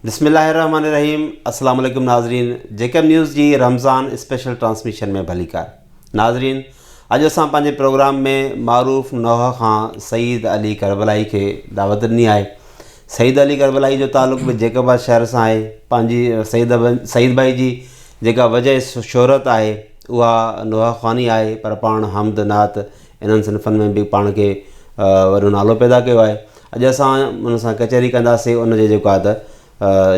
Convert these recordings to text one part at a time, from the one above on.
बिस्मिल्लाहिर्रहमानिर्रहीम। अस्सलाम वालेकुम नाज़रीन, जेकब न्यूज़ जी रमज़ान स्पेशल ट्रांसमिशन में भलीकार। नाज़रीन, अॼु असां पंहिंजे प्रोग्राम में मारूफ़ नौह खां सईद अली करबलाई खे दावत ॾिनी आहे। सईद अली करबलाई जो तालुक़ बि जेकबाद शहर सां आहे। पंहिंजी सईद भाई जी जेका वजह शोहरत आहे उहा नौह ख़ानी आहे, पर पाण हमद नात इन्हनि सिन्फ़नि में बि पाण खे वॾो नालो पैदा कयो आहे। अॼु असां उन सां कचहरी कंदासीं, उनजे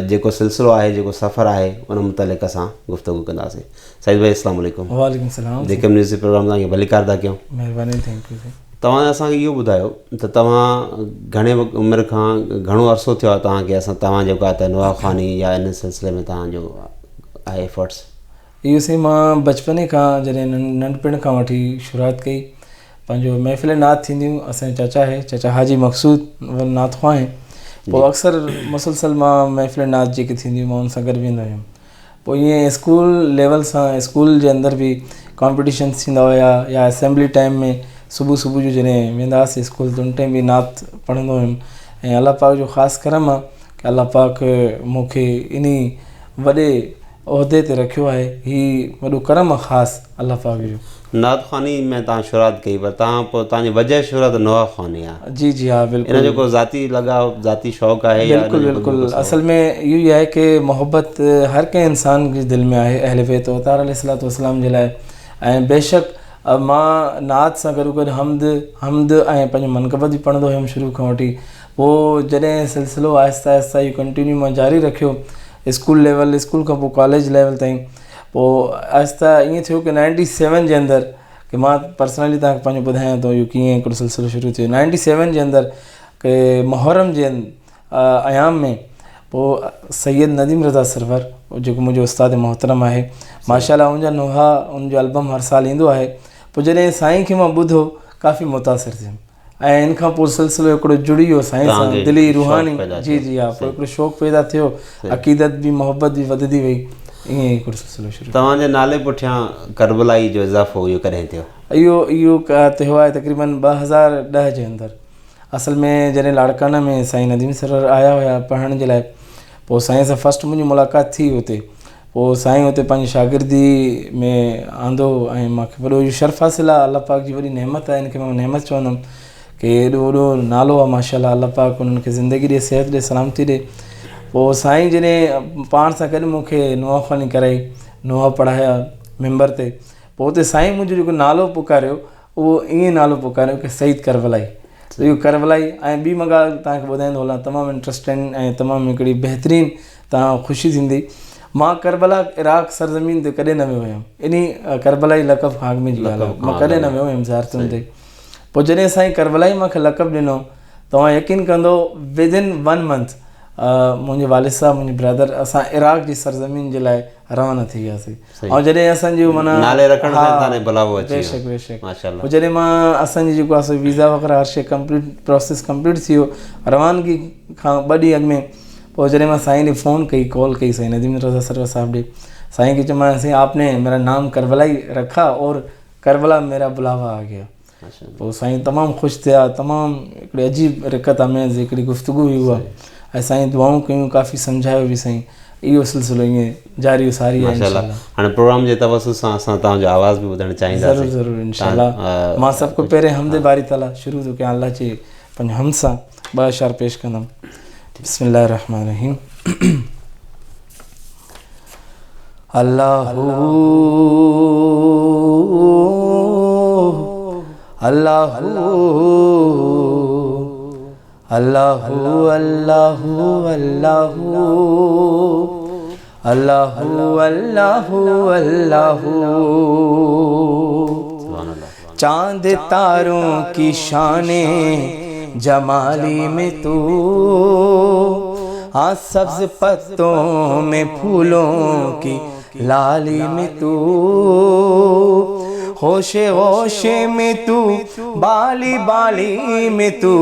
जेको सिलसिलो आहे, जेको सफ़र आहे, उन मुतलिक़ असां गुफ़्तगू कंदासीं। सईद भाई अस्सलाम वालेकुम। वालेकुम सलाम। जेकब न्यूज़ जे प्रोग्राम तव्हांखे भलीकार था कयूं। महिरबानी, थैंक यू। तव्हां असांखे इहो ॿुधायो त तव्हां घणे उमिरि खां घणो अरसो थियो आहे तव्हांखे तव्हां जेको आहे त नौह ख़ानी या इन सिलसिले में तव्हांजो आहे एफर्ट्स? इहो सही, मां बचपन खां जॾहिं नंढपण खां वठी शुरूआत कई। पंहिंजो महफ़िल नात थींदियूं, असांजे चाचा आहे, चाचा हाजी मक़सूद नात ख़्वां आहे। पोइ अक्सर मुसलसल मां महफ़िल नात जेके थींदियूं मां उन सां गॾु वेंदो हुयुमि। पोइ ईअं स्कूल लेवल सां स्कूल जे अंदरि बि कॉम्पिटिशन्स थींदा हुया, या असेंबली टाइम में सुबुह जो जॾहिं वेंदा हुआसीं स्कूल त उन टाइम बि नात पढ़ंदो हुयुमि। ऐं अलाह पाक जो ख़ासि करम आहे कि अलाह पाक मूंखे इन वॾे उहिदे ते रखियो आहे। हीउ वॾो करम आहे ख़ासि अलाह पाक जो। नात ख़्वानी में तव्हां शुरूआत कई, पर तव्हांजी वजह शोहरत नौह ख़्वानी आहे। जी हा, बिल्कुलु। इन जो को ज़ाती लगाव, ज़ाती शौक़ु आहे? बिल्कुलु। असल में इहो ई आहे कि मोहबत हर कंहिं इंसान जे दिलि में आहे अहले बैत वतार अलैहिस्सलातु वस्सलाम जे लाइ। ऐं बेशक मां नात सां गॾु हमद ऐं पंहिंजो मनक़बत बि पढ़ंदो हुयुमि शुरू खां वठी। पोइ जॾहिं सिलसिलो आहिस्ता इहो कंटिन्यू मां जारी रखियो स्कूल लेवल, स्कूल खां पोइ कॉलेज लेवल ताईं। पोइ आहिस्ता ईअं थियो कि 97 जे अंदरि, कि मां पर्सनली तव्हांखे पंहिंजो ॿुधायां थो इहो कीअं हिकिड़ो सिलसिलो शुरू थियो। 97 जे अंदरि कि मुहर्रम जे अयाम में पोइ सैयद नदीम रज़ा सरवर, जेको मुंहिंजो उस्ताद मोहतरम आहे, माशाअल्लाह उनजा नोहा, उनजो एल्बम हर साल ईंदो आहे। पोइ जॾहिं साईं खे मां ॿुधो काफ़ी मुतासिर थियुमि, ऐं इन खां पोइ सिलसिलो हिकिड़ो जुड़ी वियो साईं सां, दिली रूहानी। जी हा, पोइ हिकिड़ो शौक़ु पैदा थियो, अक़ीदत बि मोहबत बि वधंदी वई। ईअं हिकिड़ो सिलसिलो शुरू। तव्हांजे नाले पुठियां करबलाई जो इज़ाफ़ो इहो कॾहिं थियो? इहो थियो आहे तक़रीबन 2010 जे अंदरि। असल में जॾहिं लाड़काना में साईं नदीम सरवर आया हुया पढ़ण जे लाइ, पोइ साईं सां फस्ट मुंहिंजी मुलाक़ात थी हुते। पोइ साईं हुते पंहिंजी शागिर्दी में आंदो ऐं मूंखे वॾो इहो शर्फ़ हासिलु आहे। अलाह पाक जी वॾी नेमत आहे, इनखे मां नेमत चवंदुमि कि एॾो वॾो नालो आहे माशाअल्लाह। अलाह पाक उन्हनि खे ज़िंदगी ॾे, सिहत ॾे, सलामती ॾे। पोइ साईं जॾहिं पाण सां गॾु मूंखे नौह ख़्वानी कराई, नौह पढ़ाया मिंबर ते। पोइ हुते साईं मुंहिंजो जेको नालो पुकारियो उहो ईअं नालो पुकारियो कि सईद करबलाई। इहो करबलाई। ऐं ॿी मां ॻाल्हि तव्हांखे ॿुधाईंदो हलां, तमामु इंट्रस्टिंग ऐं तमामु हिकिड़ी बहितरीनु तव्हां ख़ुशी थींदी। मां करबला इराक़ सरज़मीन ते कॾहिं न वियो हुयुमि। इन करबलाई लक़ब खां अॻु में जी ॻाल्हि आहे, मां कॾहिं न वियो हुयुमि ज़ियारतुनि ते। पोइ जॾहिं साईं करबलाई मूंखे लक़ब ॾिनो, तव्हां यकीन कंदो विदिन 1 मंथ मुंहिंजे वालिद साहब, मुंहिंजे ब्रदर, असां इराक़ जी सरज़मीन जे लाइ रवाना थी वियासीं। ऐं जॾहिं असांजो माना बेशक पोइ जॾहिं मां असांजी जेको आहे वीज़ा वग़ैरह हर शइ प्रोसेस कंप्लीट थी वियो रवानगी खां 2 ॾींहं अॻु में। पोइ जॾहिं मां साईं ॾे फ़ोन कई, कॉल कई साईं नदीम रज़ा सरवर साहब ॾे, साईं खे चयोमांसि आपने मेरा नाम करबलाई रखा और करबला मेरा बुलावा आ गया। पोइ साईं तमामु ख़ुशि थिया। तमामु हिकिड़ी अजीब रिकत आमेज़ हिकिड़ी गुफ़्तगू हुई उहा। ऐं साईं दुआऊं कयूं, काफ़ी सम्झायो बि साईं। इहो सिलसिलो ईअं जारी सारी आहे इंशाअल्लाह। हाणे प्रोग्राम जे तवसुस सां असां तव्हांजो आवाज़ बि ॿुधणु चाहींदासीं। ज़रूरु इंशाअल्लाह। मां सभु खां पहिरें हमद बारी ताला शुरू थो कयां, अल्लाह जे पंहिंजे हमद सां 2 अशआर पेश कंदुमि। बिस्मिल्लाहिर्रहमानिर्रहीम। अल्लाहु अल्लाहु अल्लाहु अल्लाहु अल्लाहु अल्लाहु अल्लाहु। चांद तारों की शाने जमाली में तू, हाँ सब्ज पत्तों में फूलों की लाली में तू, होशे होशे में तू, बाली बाली में तू,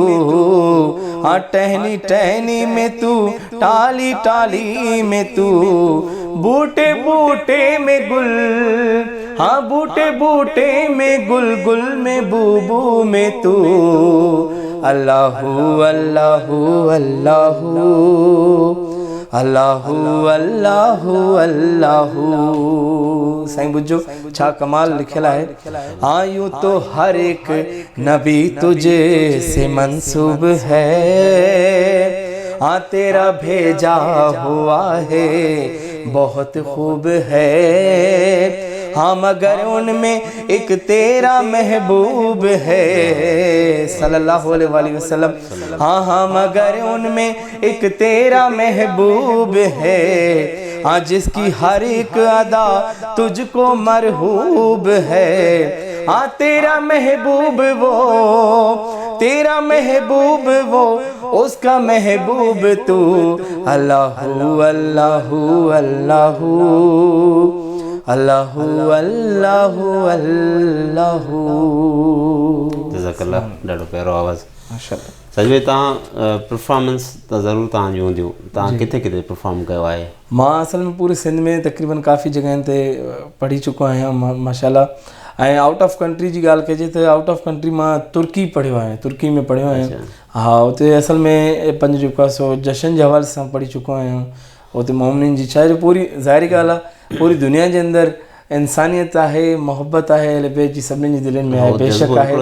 हाँ टहनी टहनी में तू, टाली टाली में तू, बूटे बूटे में गुल, हाँ बूटे बूटे में गुल, गुल में बूबू में तू। अल्लाहु अल्लाहु अल्लाहु अल्लाहु अल्लाहु अल्लाहु। साईं बुझो छा कमाल लिखियल आहे। हाँ यूं तो हर एक नबी तुझे से मंसूब है, हाँ तेरा भेजा हुआ है बहुत खूब है, हाँ मगर उनमें एक तेरा महबूब है सल्लल्लाहु अलैहि वसल्लम। हाँ हाँ मगर उनमें एक तेरा महबूब है, हाँ जिसकी हर एक अदा तुझको मरहूब है, हाँ तेरा महबूब वो, तेरा महबूब वो, उसका महबूब तू। अल्लाहु अल्लाहु अल्लाहु अल्लाहु अल्लाहु अल्लाहु। जज़ाकल्लाह, ॾाढो प्यारो आवाज़। माशाअल्लाह। सजवे तव्हां परफॉर्मेंस त ज़रूरु तव्हां जूं हूंदियूं, तव्हां किथे किथे परफॉर्म कयो आहे? मां असल में पूरे सिंध में तक़रीबन काफ़ी जॻहियुनि ते पढ़ी चुको आहियां माशाअल्लाह। ऐं आउट ऑफ कंट्री जी ॻाल्हि कजे त आउट ऑफ कंट्री मां तुर्की पढ़ियो आहियां, तुर्की में पढ़ियो आहियां। हा उते असल में पंहिंजो जेको आहे सो जशन जे हवाले सां पढ़ी चुको आहियां। उते मोमिन जी छा जो पूरी ज़ाहिरी ॻाल्हि आहे, पूरी दुनिया जे अंदरि इंसानियत आहे, मोहब्बत आहे, अहले बैत जी सभिनी जी दिलनि में आहे, बेशक आहे।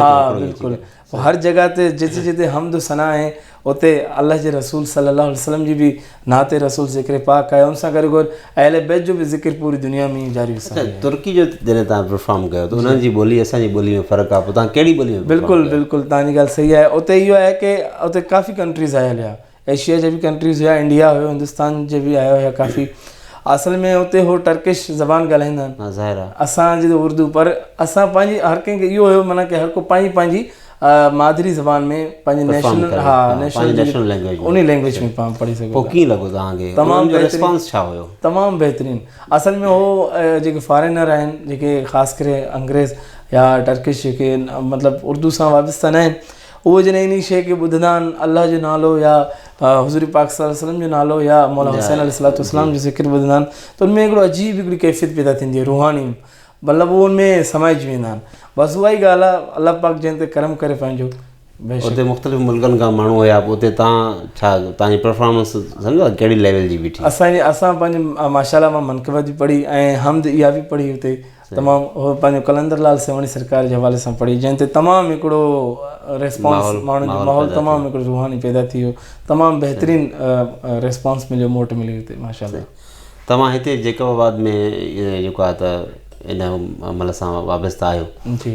हा बिल्कुलु, हर जॻह ते जिते जिते हम्द सना आहे उते अल्लाह जे रसूल सल्लल्लाहु अलैहि वसल्लम जी बि नाते रसूल ज़िक्र पाक आहे, उन सां गॾु गॾु अहले बैत जो बि ज़िक्र पूरी दुनिया में जारी आहे। तुर्की जो जॾहिं तव्हां परफॉर्म कयो त उन्हनि जी ॿोली असांजी ॿोली में फ़र्क़ु आहे, पोइ तव्हां कहिड़ी ॿोली में? बिल्कुलु बिल्कुलु तव्हांजी ॻाल्हि सही आहे। उते इहो आहे की उते काफ़ी कंट्रीज़ आयल हुया, एशिया जे बि कंट्रीज़ हुया, इंडिया हुयो, हिंदुस्तान जे बि आया हुया काफ़ी। असल में उते हो टर्किश ज़बान ॻाल्हाईंदा आहिनि, ज़ाहिर आहे असांजी त उर्दू, पर असां पंहिंजी हर कंहिंखे इहो हुयो माना की हर को पंहिंजी पंहिंजी मादरी ज़बान में पंहिंजी नेशनल, हा नेशनल लैंग्वेज, उन लैंग्वेज में पाण पढ़ी सघो। पोइ कीअं लॻो तव्हांखे? तमामु रिस्पॉन्स छा हुयो? तमामु बहितरीनु। असल में हो जेके फॉरेनर आहिनि, जेके ख़ासि करे अंग्रेज़ या टर्किश जेके मतिलबु उर्दू सां वाबस्ता न आहिनि, उहे जॾहिं इन शइ खे ॿुधंदा आहिनि, अल्लाह जो नालो या हुज़ूर पाक सल्लल्लाहु अलैहि वसल्लम जो नालो या मौला हुसैन अलैहिस्सलाम जो ज़िक्र ॿुधंदा आहिनि, त उनमें हिकिड़ो अजीब हिकिड़ी कैफ़ियत पैदा थींदी आहे, रूहानी, मतिलबु उहो उनमें समाइजी वेंदा आहिनि। बसि उहा ई ॻाल्हि आहे, अल्लाह पाक जंहिं ते करम करे पंहिंजो। उते मुख़्तलिफ़ मुल्कनि खां माण्हू हुया, पोइ उते तव्हां छा तव्हांजी परफॉर्मेंस सम्झो कहिड़ी लेवल जी बीठी? असां पंहिंजे माशाअल्लाह मां मनक़बत बि पढ़ी ऐं हम्द इहा बि पढ़ी उते तमामु, उहो पंहिंजो कलंदर लाल सेवणी सरकार जे हवाले सां पढ़ी, जंहिं ते तमामु हिकिड़ो रिस्पॉन्स माण्हुनि जो माहौल तमामु हिकिड़ो रूहानी पैदा थी वियो, तमामु बहितरीनु रिस्पॉन्स मिलियो, मोट मिली हुते माशाअल्लाह। तव्हां हिते जैकबाबाद में जेको आहे त इन अमल सां वाबस्ता आहियो,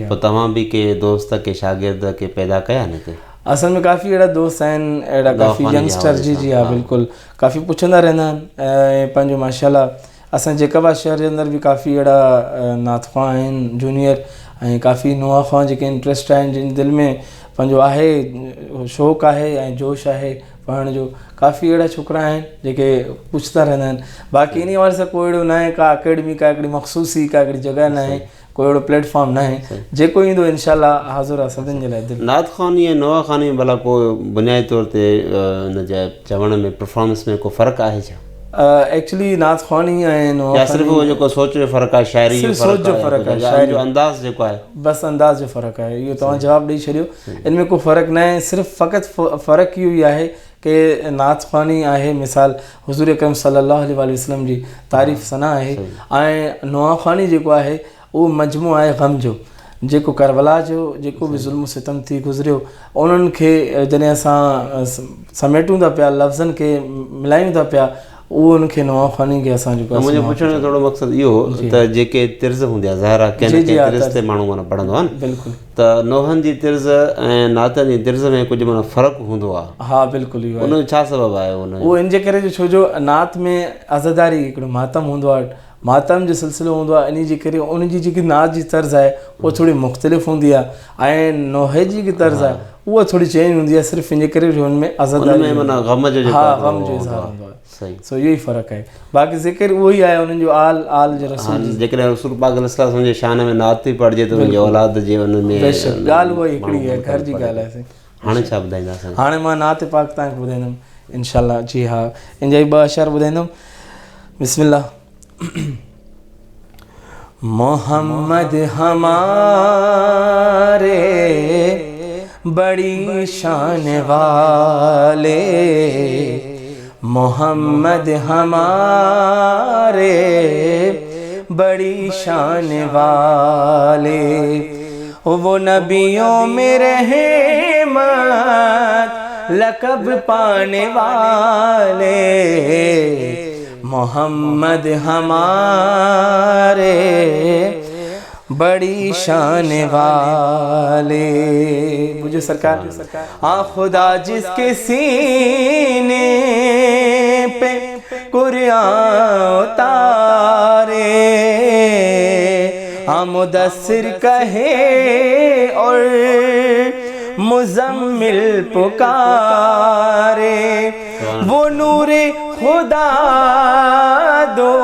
पोइ तव्हां बि के दोस्त के शागिर्द के पैदा कया न हिते? असल में काफ़ी अहिड़ा दोस्त आहिनि, अहिड़ा काफ़ी यंगस्टर, जी जी हा बिल्कुलु, काफ़ी पुछंदा रहंदा आहिनि। ऐं पंहिंजो माशाअल्लाह असां जैकबाबाद शहर जे अंदरि बि काफ़ी अहिड़ा नातख़्वां आहिनि जूनियर, ऐं काफ़ी नुआख़्वां जेके इंट्रस्ट आहिनि, जिन दिलि में पंहिंजो आहे शौक़ु आहे ऐं जोश आहे पढ़ण जो, काफ़ी अहिड़ा छोकिरा आहिनि जेके पुछंदा रहंदा आहिनि। बाक़ी इन हवाले सां कोई अहिड़ो न आहे, का अकेडमी, का हिकिड़ी मख़सूसी, का हिकिड़ी जॻह न आहे, कोई अहिड़ो प्लेटफॉर्म न आहे, जेको ईंदो इंशाअल्लाह हाज़िर आहे सभिनि जे लाइ। नातख़्वानी ऐं नुआख़्वानी भला को बुनियादी तौर ते हुन जे चवण में परफॉर्मेंस में को फ़र्क़ु आहे छा? एक्चुअली नातख़्वानी ऐं या सिर्फ़ु उहो जेको सोच जो फ़र्क़ु आहे, शाइरी जो सोच जो फ़र्क़ु आहे, शाइरी जो अंदाज़ जेको आहे, बसि अंदाज़ जो फ़र्क़ु आहे, इहो तव्हां जवाबु ॾेई छॾियो। इनमें को फ़र्क़ु न आहे, सिर्फ़ु फ़क़ति फ़र्क़ु इहो ई आहे कि नातख़्वानी आहे मिसाल हुज़ूर अकरम सल्लल्लाहु अलैहि वसल्लम जी तारीफ़ सना आहे, ऐं नुआख़्वानी जेको आहे उहो मजमू आहे ग़म जो, जेको करबला जो जेको बि ज़ुल्म सितम थी गुज़रियो, उन्हनि खे जॾहिं असां समेटूं था पिया, लफ़्ज़नि खे मिलायूं था पिया, उहो उनखे नुआख़्वानी खे असां जेको मुंहिंजो पुछण जो थोरो मक़सदु इहो त जेके तिर्ज़ हूंदी आहे, ज़ाहिर आहे कंहिं न कंहिं तिर्ज़ ते माण्हू माना पढ़ंदो आहे न, बिल्कुलु, त नोहनि जी तिर्ज़ ऐं नातनि जी तिर्ज़ में कुझु माना फ़र्क़ु हूंदो आहे? हा बिल्कुलु, इहो उनजो छा सबबु आहे? उहो इन जे करे जो छो जो नात में अज़ादारी हिकिड़ो मातम हूंदो आहे, मातम जो सिलसिलो हूंदो आहे, इन जे करे उन जी जेकी नात जी तर्ज़ आहे उहा थोरी मुख़्तलिफ़ हूंदी आहे, ऐं नोहे जी जेकी तर्ज़ आहे उहा थोरी चेंज हूंदी आहे, सिर्फ़ु इन जे करे जो हुन में अज़ादारी, माना ग़म जो, हा ग़म जो इज़हार हूंदो आहे। सो इहो ई फ़र्क़ु आहे, बाक़ी ज़िक्र उहो ई आहे उन्हनि जो आल जो रसूल। जेकॾहिं रसूल पाक अलैहिस्सलाम जे शान में नात थी पढ़िजे त उनजी औलाद जे उन में ॻाल्हि उहा हिकिड़ी आहे, घर जी ॻाल्हि आहे। हाणे छा ॿुधाईंदासीं? हाणे मां नात पाक तव्हांखे ॿुधाईंदुमि इंशाअल्लाह। जी हा, इन जा ई ॿ अशर ॿुधाईंदुमि। बिस्मिल्लाह। मोहम्मद हमारे बड़ी शान वाले, محمد ہمارے بڑی شان والے، وہ نبیوں میں رحمت لقب پانے والے، محمد ہمارے بڑی شان والے۔ مجھے سرکار خدا جس کے سینے پہ قرآن اتارے، مدثر کہے اور مزمل پکارے، وہ نور خدا دو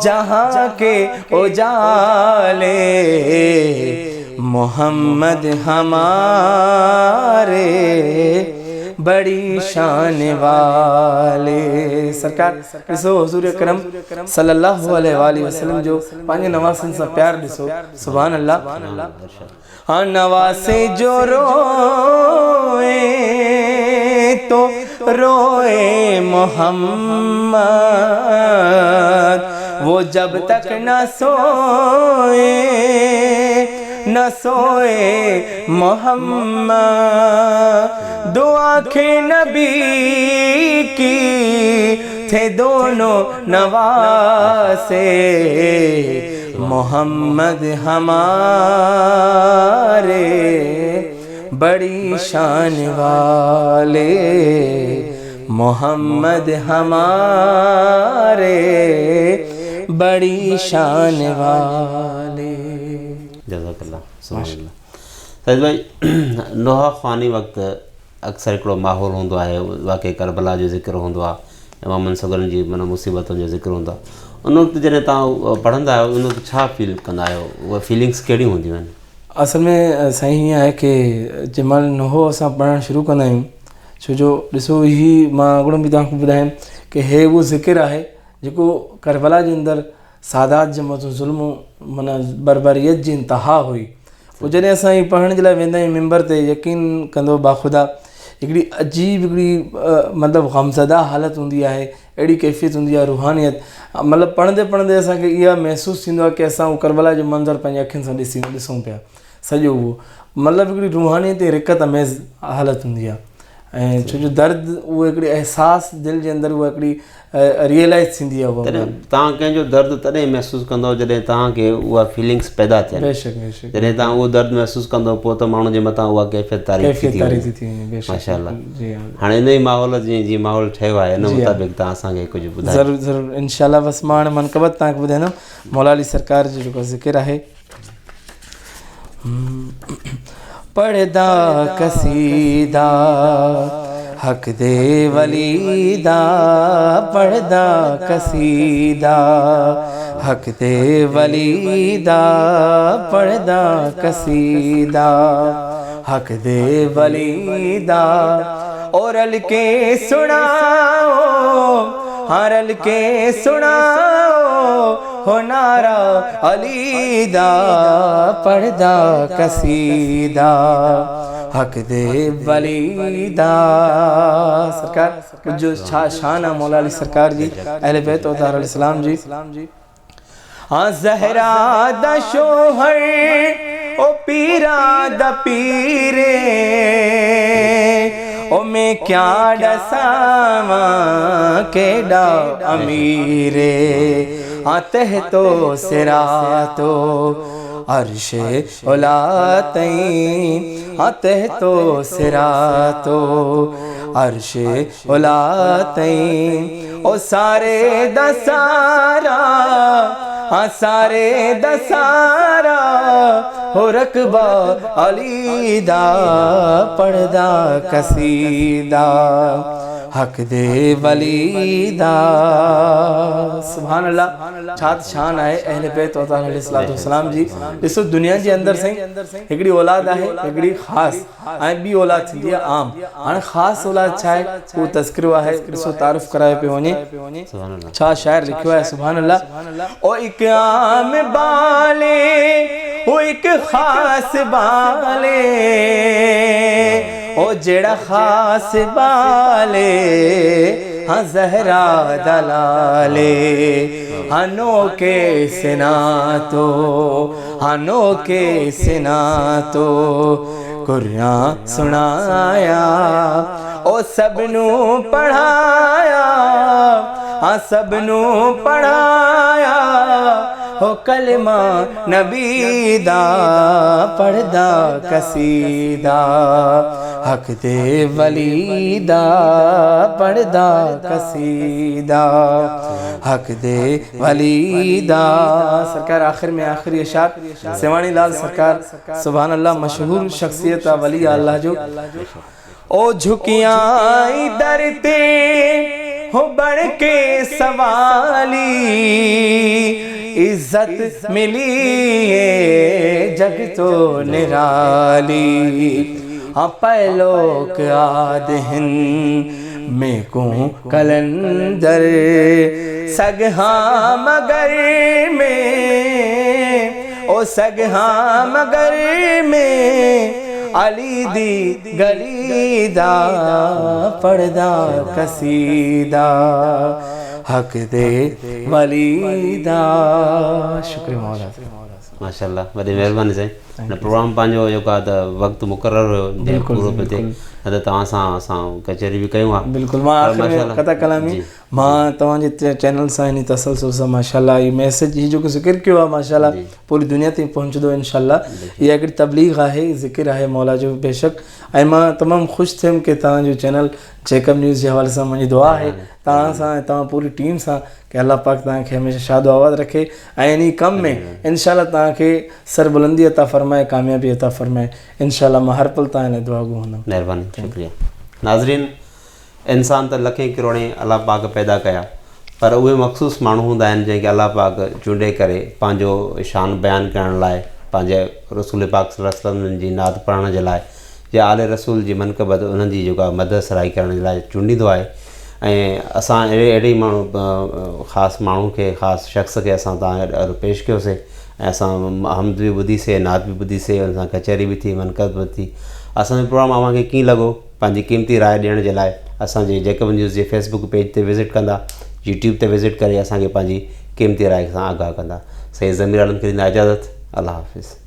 جہاں کے اجالے، محمد ہمارے بڑی شان والے۔ سرکار ڈسو حضور اکرم صلی اللہ علیہ وآلہ وسلم جو پانچ نواسن سے پیار ڈسو، سبحان اللہ۔ ہاں نواسے جو روئے تو روئے محمد، وہ جب تک نہ سوئے نہ سوئے محمد، دو آنکھیں نبی کی تھے دونوں نواسے، محمد ہمارے بڑی شان والے، محمد ہمارے بڑی شان والے۔ جزاک اللہ، سبحان اللہ۔ سید بھائی، نوح خوانی وقت اکثر ایکڑو ماحول ہوندو ہے، واقعی کربلا جو ذکر ہوندو ہے، امامن صغرن جی من مصیبتوں جو ذکر ہوندو ہے، ان وقت جنہیں تاں پڑھندا ہے ان وقت چھا فیل کندا ہے، وہ فیلنگس کیڑی ہوندیوں ہیں؟ اصل میں صحیح یہ ہے کہ جمال نوح اساں پڑھن شروع کندا آहियूं، छो जो ॾिसो ही मां अॻिणो बि तव्हांखे ॿुधायां कि हे उहो ज़िक्र आहे जेको करबला जे अंदरि सादात जे मथां ज़ुल्म माना बर्बरियत जी इंतिहा हुई। पोइ जॾहिं असां ही पढ़ण जे लाइ वेंदा आहियूं मिंबर ते, यकीन कंदो बाख़ुदा हिकिड़ी अजीब हिकिड़ी मतिलबु ग़मज़दा हालत हूंदी आहे, अहिड़ी कैफ़ियत हूंदी आहे रूहानियत, मतिलबु पढ़ंदे पढ़ंदे असांखे इहा महसूसु थींदो आहे कि असां उहो करबला जो मंज़र पंहिंजी अखियुनि सां ॾिसूं पिया सॼो उहो, मतिलबु हिकिड़ी रूहानियत ऐं रिकत अमेज़ हालत हूंदी आहे। ऐं छो जो दर्द उहो हिकिड़ी अहसासु दिलि जे अंदरि उहा हिकिड़ी रियलाइज़ थींदी आहे। तव्हां कंहिंजो दर्द तॾहिं महसूसु कंदो जॾहिं तव्हांखे उहा फीलिंग्स पैदा थियनि, बेशक बेशक, जॾहिं तव्हां उहो दर्द महसूसु कंदो पोइ त माण्हू जे मथां उहा कैफ़ियत तारीफ़ थी थी। माशाअल्लाह। हाणे इन ई माहौल जीअं माहौल ठहियो आहे इन मुताबिक़ तव्हां असांखे कुझु ॿुधायो। ज़रूरु ज़रूरु, इंशाअल्लाह। बसि मां हाणे मनक़बत तव्हांखे ॿुधाईंदुमि मौला अली सरकार जो जेको ज़िक्र आहे। पढ़दा कसीदा हक दे वलीदा, पढ़दा कसीदा हक दे वलीदा, पढ़दा कसीदा हक दे वलीदा, और रल के सुनाओ, हाँ रल के सुनाओ हो नारा अलीदा, पढ़दा कसीदा हक दे वलीदा। सरकार जो शान है मौला अली सरकार जी, अहले बैत और तार अलैहिस्सलाम जी। हाँ ज़हरा दा शोहर ओ पीरा दा पीरे, ओ मैं क्या डसावा केड़ा अमीरे, आते तो सिरा तो अर्शे उलातई, आते तो सिरा तो अर्शे उलातई, ओ सारे दसारा, हाँ सारे दसारा हो रकबा अलीदा, पढ़दा कसीदा हक दे वलीदा। सुभान अल्लाह, छा शान आहे अहले बैत और ताला अलैहिस्सलाम जी। ॾिसो दुनिया जे अंदरि साईं हिकिड़ी औलाद आहे, हिकिड़ी ख़ासि ऐं ॿी औलाद थींदी आहे आम। हाणे ख़ासि औलाद छा आहे उहो तज़किरो आहे, ॾिसो तारीफ़ करायो पियो वञे। छा शाइर लिखियो आहे, सुभान अल्लाह। ओ हिकु आम बाले ओ हिकु ख़ासि बाले, ओ जहिड़ा ख़ासि बाले ہاں زہرا دلالے ہنو کے سنا تو ہنو کے سنا تو قرآن سنایا او سب نو پڑھایا ہاں سب نو پڑھایا ہو کلمہ نبی دا پڑھدا قصیدہ حق دے ولی دا پڑھدا قصیدہ حق دے ولی دا. سرکار آخر میں آخری اشعار سیوانی لال سرکار سبحان اللہ مشہور شخصیت ولی اللہ جو او جھکیاں در تے ہو بڑھ کے سوالی عزت ملی ہے جگ تو نرالی ہاں پہلوک آدہن میں کو کلندر سگہاں مگر میں او سگہاں مگر میں علی دی گلی دا پڑھدا قصیدہ حق دے ولی دا. شکریہ مولا. ماشاءاللہ وڈی مہربانی سائیں. پروگرام پانجو जेको आहे त वक़्तु मुक़ररु हुयो पूरो पियो थिए न त तव्हां सां असां कचहरी बि कयूं आहे. बिल्कुलु मां आख़िर में कथा कलामी मां तव्हांजे चैनल सां इन तसलसल सां माशाल्लाह ये मैसेज ही जेको ज़िक्र कयो आहे माशाल्लाह पूरी दुनिया ताईं पहुचंदो इंशाल्लाह. इहा हिकिड़ी तबलीग आहे ज़िक्र आहे मौला जो बेशक. ऐं मां तमामु ख़ुशि थियुमि कि तव्हांजो चैनल चेकअप न्यूज़ जे हवाले सां मुंहिंजी दुआ आहे तव्हां सां ऐं तव्हां पूरी टीम सां कि अल्लाह पाक तव्हांखे हमेशह शाद आबाद रखे ऐं इन कम में इंशाल्लाह तव्हांखे सरबुलंदी अता फ़रमाए कामयाबी अता फ़रमाए इंशाल्लाह. मां हर पल तव्हां इन दुआ गो हूंदुमि. महिरबानी शुक्रिया. नाज़रीन इंसान त लखें करोड़े अल्लाह पाक पैदा कया पर उहे मख़सूस माण्हू हूंदा आहिनि जंहिंखे अल्लाह पाक चूंडे करे पंहिंजो शान बयानु करण लाइ पंहिंजे रसूल पाक सल्लल्लाहु अलैहि वसल्लम जी नात पढ़ण जे लाइ या आले रसूल जी मनक़बत उन्हनि जी जेका मदद सराई करण जे लाइ चूंडींदो आहे. ऐं असां अहिड़े माण्हू ख़ासि माण्हू खे ख़ासि शख़्स खे असां तव्हां पेश कयोसीं ऐं असां हमद बि ॿुधीसीं नात बि ॿुधीसीं हुन सां कचहरी बि थी मनक़बत बि थी. असांजो प्रोग्राम अव्हांखे कीअं लॻो पंहिंजी क़ीमती राय ॾियण जे लाइ असांजे जेकब न्यूज़ जे फेसबुक पेज ते विज़िट कंदा यूट्यूब ते विज़िट करे असांखे पंहिंजी क़ीमती राय सां आगाह कंदा. सही ज़मीर आलम खे ॾींदा इजाज़त. अल्लाह हाफ़िज़.